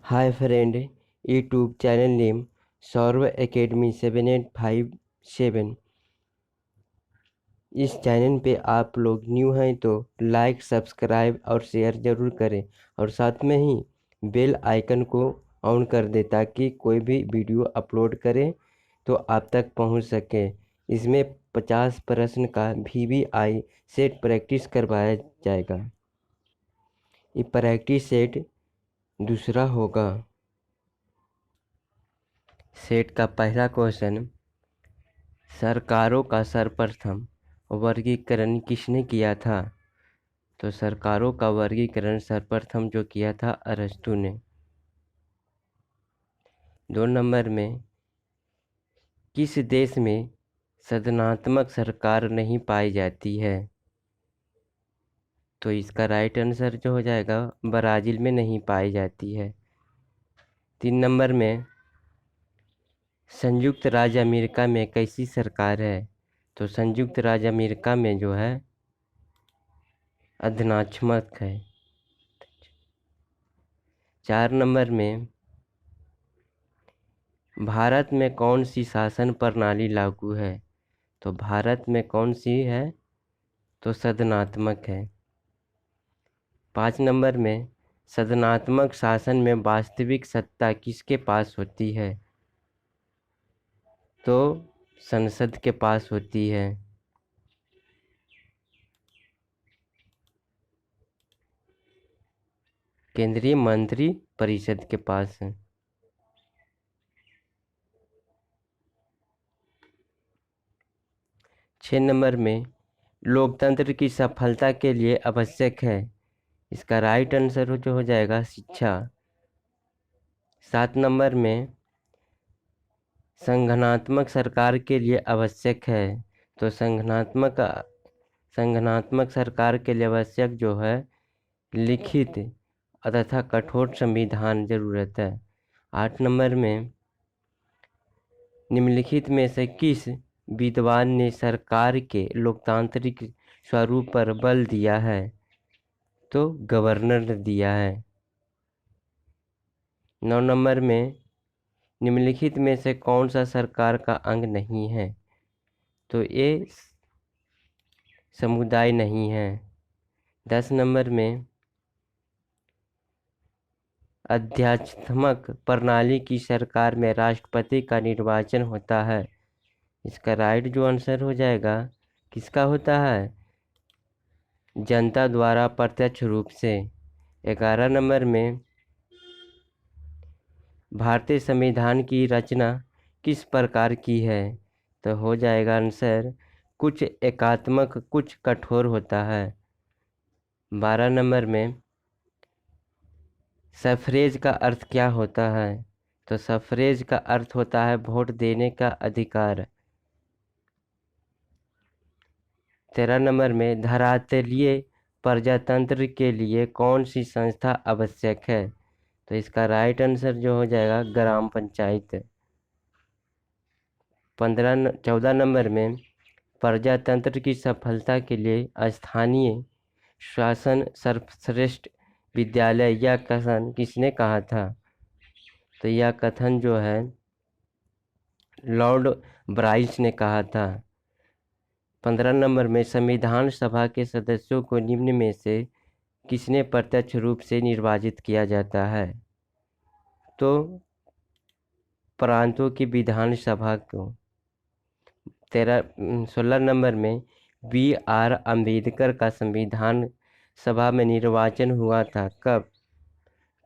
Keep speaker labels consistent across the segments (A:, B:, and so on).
A: Hi friend, YouTube channel name Saurabh academy 7857। इस channel पे आप लोग न्यू हैं तो लाइक सब्सक्राइब और शेयर ज़रूर करें और साथ में ही बेल आइकन को ऑन कर दें ताकि कोई भी वीडियो अपलोड करें तो आप तक पहुंच सके। इसमें 50 प्रश्न का VVI सेट प्रैक्टिस करवाया जाएगा। ये प्रैक्टिस सेट दूसरा होगा। सेट का पहला क्वेश्चन, सरकारों का सर्वप्रथम वर्गीकरण किसने किया था? तो सरकारों का वर्गीकरण सर्वप्रथम जो किया था अरस्तु ने। 2 नंबर में, किस देश में संघनात्मक सरकार नहीं पाई जाती है? तो इसका राइट आंसर जो हो जाएगा ब्राज़ील में नहीं पाई जाती है। 3 नंबर में, संयुक्त राज्य अमेरिका में कैसी सरकार है? तो संयुक्त राज्य अमेरिका में जो है अधिनात्मक है। 4 नंबर में, भारत में कौन सी शासन प्रणाली लागू है? तो भारत में कौन सी है? तो सदनात्मक है। 5 नंबर में, सदनात्मक शासन में वास्तविक सत्ता किसके पास होती है? तो संसद के पास होती है। केंद्रीय मंत्री परिषद के पास है। 6 नंबर में, लोकतंत्र की सफलता के लिए आवश्यक है। इसका राइट आंसर जो हो जाएगा शिक्षा। 7 नंबर में, संगठनात्मक सरकार के लिए आवश्यक है। तो संगठनात्मक सरकार के लिए आवश्यक जो है लिखित तथा कठोर संविधान जरूरत है। 8 नंबर में, निम्नलिखित में से किस विद्वान ने सरकार के लोकतांत्रिक स्वरूप पर बल दिया है? तो गवर्नर ने दिया है। 9 नंबर में, निम्नलिखित में से कौन सा सरकार का अंग नहीं है? तो ये समुदाय नहीं है। 10 नंबर में, अध्यात्मक प्रणाली की सरकार में राष्ट्रपति का निर्वाचन होता है। इसका राइट जो आंसर हो जाएगा किसका होता है? जनता द्वारा प्रत्यक्ष रूप से। 11 नंबर में, भारतीय संविधान की रचना किस प्रकार की है? तो हो जाएगा आंसर कुछ एकात्मक कुछ कठोर होता है। 12 नंबर में, सफरेज का अर्थ क्या होता है? तो सफरेज का अर्थ होता है वोट देने का अधिकार। 13 नंबर में, धरातलीय प्रजातंत्र के लिए कौन सी संस्था आवश्यक है? तो इसका राइट आंसर जो हो जाएगा ग्राम पंचायत। 14 नंबर में, प्रजातंत्र की सफलता के लिए स्थानीय शासन सर्वश्रेष्ठ विद्यालय यह कथन किसने कहा था? तो यह कथन जो है लॉर्ड ब्राइल्स ने कहा था। 15 नंबर में, संविधान सभा के सदस्यों को निम्न में से किसने प्रत्यक्ष रूप से निर्वाचित किया जाता है? तो प्रांतों की विधानसभा को। 16 नंबर में, BR अम्बेडकर का संविधान सभा में निर्वाचन हुआ था कब?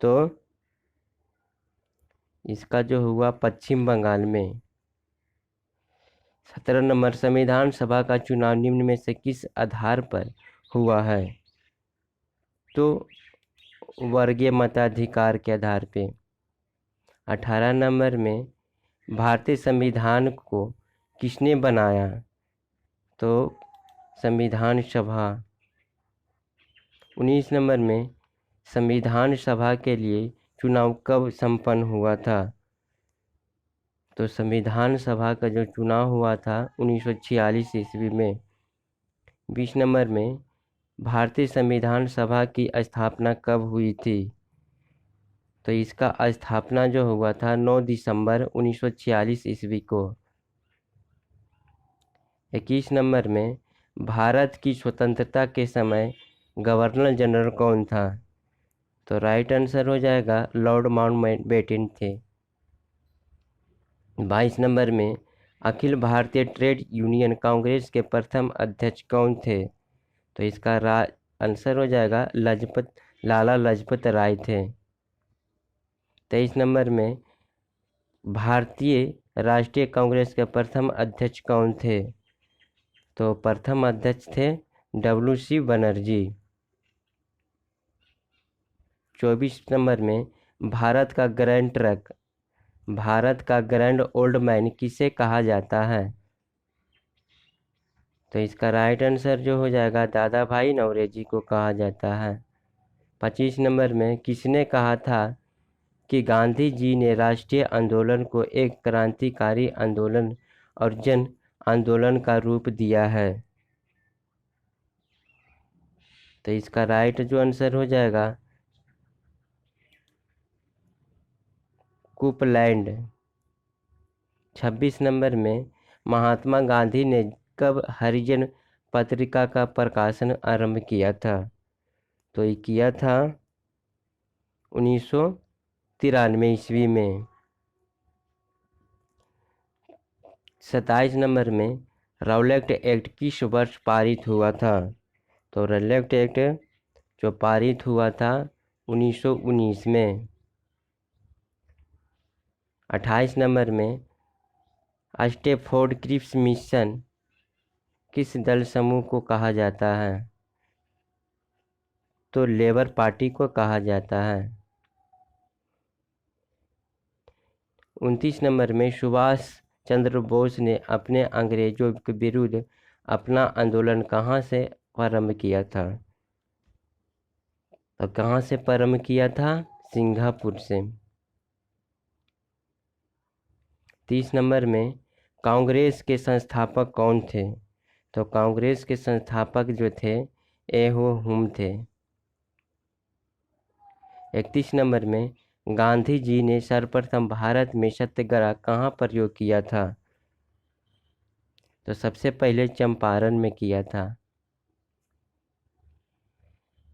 A: तो इसका जो हुआ पश्चिम बंगाल में। 17 नंबर, संविधान सभा का चुनाव निम्न में से किस आधार पर हुआ है? तो वर्गीय मताधिकार के आधार पे। 18 नंबर में, भारतीय संविधान को किसने बनाया? तो संविधान सभा। 19 नंबर में, संविधान सभा के लिए चुनाव कब संपन्न हुआ था? तो संविधान सभा का जो चुनाव हुआ था 1946 ईस्वी में। 20 नंबर में, भारतीय संविधान सभा की स्थापना कब हुई थी? तो इसका स्थापना जो हुआ था 9 दिसंबर 1946 ईस्वी को। 21 नंबर में भारत की स्वतंत्रता के समय गवर्नर जनरल कौन था? तो राइट आंसर हो जाएगा लॉर्ड माउंटबेटन थे। 22 नंबर में अखिल भारतीय ट्रेड यूनियन कांग्रेस के प्रथम अध्यक्ष कौन थे? तो इसका आंसर हो जाएगा लाला लाजपत राय थे। 23 नंबर में भारतीय राष्ट्रीय कांग्रेस के प्रथम अध्यक्ष कौन थे? तो प्रथम अध्यक्ष थे WC बनर्जी। 24 नंबर में भारत का ग्रैंड ओल्ड मैन किसे कहा जाता है? तो इसका राइट आंसर जो हो जाएगा दादा भाई नौरोजी को कहा जाता है। 25 नंबर में किसने कहा था कि गांधी जी ने राष्ट्रीय आंदोलन को एक क्रांतिकारी आंदोलन और जन आंदोलन का रूप दिया है? तो इसका राइट जो आंसर हो जाएगा कुपलैंड। 26 नंबर में महात्मा गांधी ने कब हरिजन पत्रिका का प्रकाशन आरंभ किया था? तो ये किया था 1993 ईस्वी में। 27 नंबर में रौलट एक्ट किस वर्ष पारित हुआ था? तो रौलट एक्ट जो पारित हुआ था 1919 में। 28 नंबर में स्टैफोर्ड क्रिप्स मिशन किस दल समूह को कहा जाता है? तो लेबर पार्टी को कहा जाता है। 29 नंबर में सुभाष चंद्र बोस ने अपने अंग्रेजों के विरुद्ध अपना आंदोलन कहाँ से प्रारंभ किया था? तो कहाँ से प्रारंभ किया था? सिंगापुर से। 30 नंबर में कांग्रेस के संस्थापक कौन थे? तो कांग्रेस के संस्थापक जो थे एहो हुम थे। 31 नंबर में गांधी जी ने सर्वप्रथम भारत में सत्याग्रह कहाँ प्रयोग किया था? तो सबसे पहले चंपारण में किया था।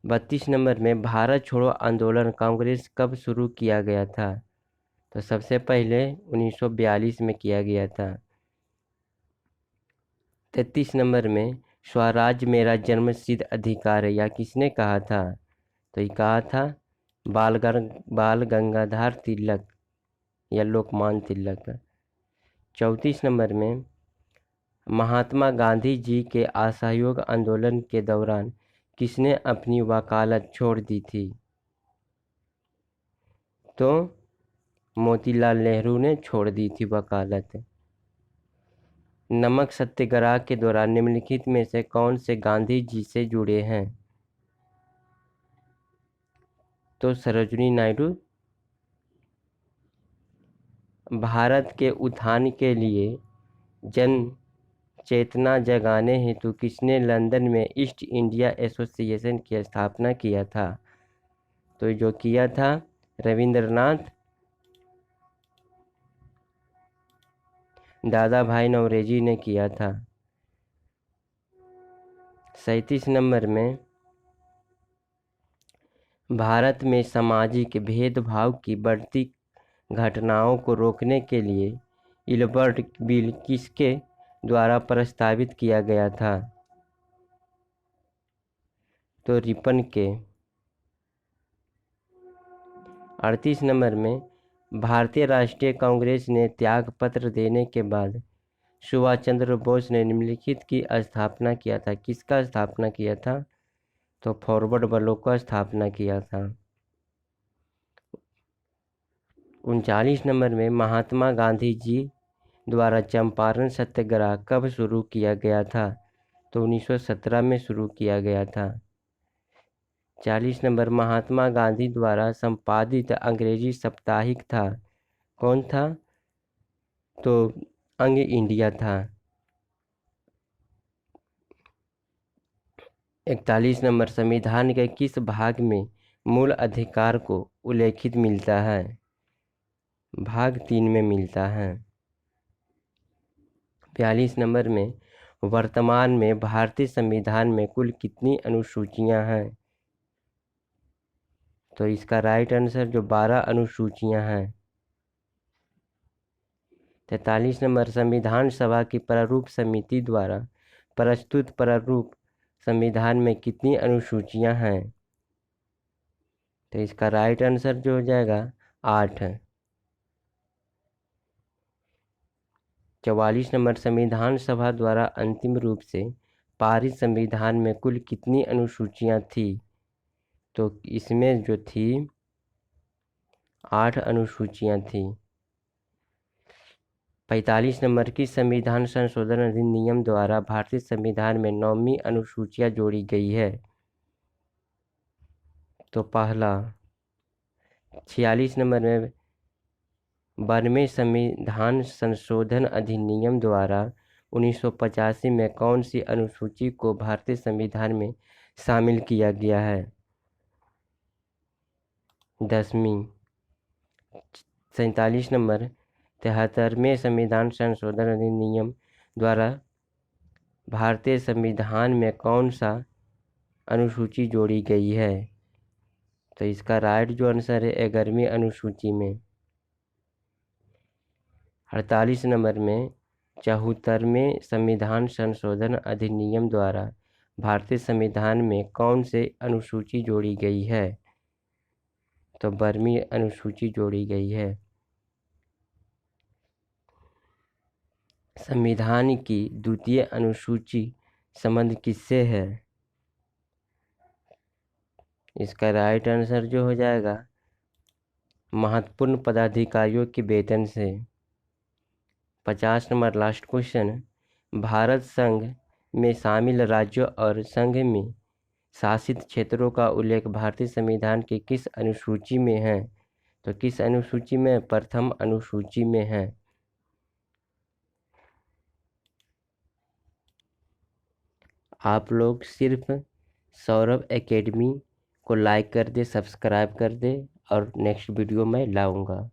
A: 32 नंबर में भारत छोड़ो आंदोलन कांग्रेस कब शुरू किया गया था? तो सबसे पहले 1942 में किया गया था। 33 नंबर में स्वराज मेरा जन्मसिद्ध अधिकार है, या किसने कहा था? तो ये कहा था बाल गंगाधर तिलक या लोकमान्य तिलक। 34 नंबर में महात्मा गांधी जी के असहयोग आंदोलन के दौरान किसने अपनी वकालत छोड़ दी थी? तो मोतीलाल नेहरू ने छोड़ दी थी वकालत। नमक सत्याग्रह के दौरान निम्नलिखित में से कौन से गांधी जी से जुड़े हैं? तो सरोजिनी नायडू। भारत के उत्थान के लिए जन चेतना जगाने हेतु किसने लंदन में ईस्ट इंडिया एसोसिएशन की स्थापना किया था? तो जो किया था रविंद्रनाथ दादा भाई नौरोजी ने किया था। 37 नंबर में भारत में सामाजिक भेदभाव की बढ़ती घटनाओं को रोकने के लिए इल्बर्ट बिल किसके द्वारा प्रस्तावित किया गया था? तो रिपन के। 38 नंबर में भारतीय राष्ट्रीय कांग्रेस ने त्याग पत्र देने के बाद सुभाष चंद्र बोस ने निम्नलिखित की स्थापना किया था। किसका स्थापना किया था? तो फॉरवर्ड ब्लॉक का स्थापना किया था। 39 नंबर में महात्मा गांधी जी द्वारा चंपारण सत्याग्रह कब शुरू किया गया था? तो 1917 में शुरू किया गया था। 40 नंबर महात्मा गांधी द्वारा संपादित अंग्रेजी साप्ताहिक था, कौन था? तो अंग इंडिया था। 41 नंबर संविधान के किस भाग में मूल अधिकार को उल्लेखित मिलता है? भाग 3 में मिलता है। 42 नंबर में वर्तमान में भारतीय संविधान में कुल कितनी अनुसूचियां हैं? तो इसका राइट आंसर जो 12 अनुसूचियां हैं। 43 नंबर संविधान सभा की प्रारूप समिति द्वारा प्रस्तुत प्रारूप संविधान में कितनी अनुसूचियां हैं? तो इसका राइट आंसर जो हो जाएगा 8 है। 44 नंबर संविधान सभा द्वारा अंतिम रूप से पारित संविधान में कुल कितनी अनुसूचियां थी? तो इसमें जो थी 8 अनुसूचियां थी। 45 नंबर की संविधान संशोधन अधिनियम द्वारा भारतीय संविधान में 9वीं अनुसूचियां जोड़ी गई है? तो पहला। 46 नंबर में 12वें संविधान संशोधन अधिनियम द्वारा 1985 में कौन सी अनुसूची को भारतीय संविधान में शामिल किया गया है? 10वीं। 47 नंबर 73वें संविधान संशोधन अधिनियम द्वारा भारतीय संविधान में कौन सा अनुसूची जोड़ी गई है? तो इसका राइट जो आंसर है 11वीं अनुसूची में। 48 नंबर में 74वें संविधान संशोधन अधिनियम द्वारा भारतीय संविधान में कौन से अनुसूची जोड़ी गई है? तो 12वीं अनुसूची जोड़ी गई है। संविधान की द्वितीय अनुसूची संबंध किससे है? इसका राइट आंसर जो हो जाएगा महत्वपूर्ण पदाधिकारियों के वेतन से। 50 नंबर लास्ट क्वेश्चन, भारत संघ में शामिल राज्यों और संघ में शासित क्षेत्रों का उल्लेख भारतीय संविधान की किस अनुसूची में है? तो किस अनुसूची में? प्रथम अनुसूची में है। आप लोग सिर्फ सौरभ एकेडमी को लाइक कर दे, सब्सक्राइब कर दे और नेक्स्ट वीडियो में लाऊंगा।